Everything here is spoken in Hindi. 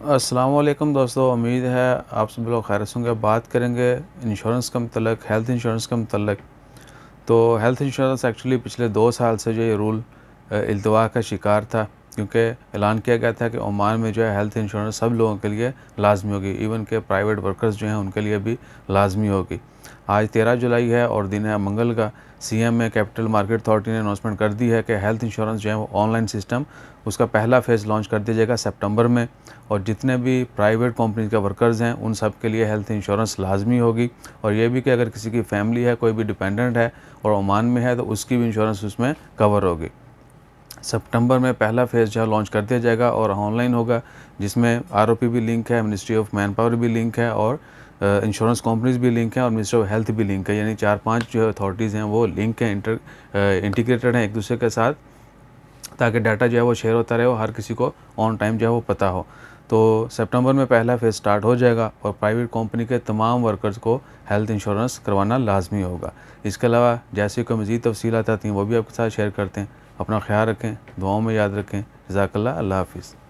अस्सलाम वालेकुम दोस्तों, उम्मीद है आप सब लोग खैर से होंगे। बात करेंगे इंश्योरेंस के मतलब, हेल्थ इंश्योरेंस के मतलब। तो हेल्थ इंश्योरेंस एक्चुअली पिछले 2 साल से जो ये रूल इल्तवा का शिकार था, क्योंकि ऐलान किया गया था कि ओमान में जो है हेल्थ इंश्योरेंस सब लोगों के लिए लाजमी होगी, इवन के प्राइवेट वर्कर्स जो हैं उनके लिए भी लाजमी होगी। आज 13 जुलाई है और दिन है मंगल का। सीएम में कैपिटल मार्केट अथॉरिटी ने अनाउंसमेंट कर दी है कि हेल्थ इंश्योरेंस जो है वो ऑनलाइन सिस्टम, उसका पहला फेज़ लॉन्च कर दिया जाएगा सितंबर में। और जितने भी प्राइवेट कंपनी के वर्कर्स हैं उन सब के लिए हेल्थ इंश्योरेंस लाजमी होगी। और ये भी कि अगर किसी की फैमिली है, कोई भी डिपेंडेंट है और ओमान में है, तो उसकी भी इंश्योरेंस उसमें कवर होगी। सितंबर में पहला फेज़ जो है लॉन्च कर दिया जाएगा और ऑनलाइन होगा, जिसमें आरओपी भी लिंक है, मिनिस्ट्री ऑफ मैन पावर भी लिंक है और इंश्योरेंस कंपनीज भी लिंक हैं और मिनिस्ट्री ऑफ हेल्थ भी लिंक है। यानी 4-5 जो अथॉरिटीज़ हैं वो लिंक हैं, इंटीग्रेटेड हैं एक दूसरे के साथ, ताकि डाटा जो है वो शेयर होता रहे और हर किसी को ऑन टाइम जो है वो पता हो। तो सितंबर में पहला फेज़ स्टार्ट हो जाएगा और प्राइवेट कंपनी के तमाम वर्कर्स को हेल्थ इंश्योरेंस करवाना लाजमी होगा। इसके अलावा जैसे कोई मज़ीद तफ़सीलात आती हैं वो भी आपके साथ शेयर करते हैं। अपना ख्याल रखें, दुआओं में याद रखें। जज़ाकल्लाह, अल्लाह हाफ़िज़।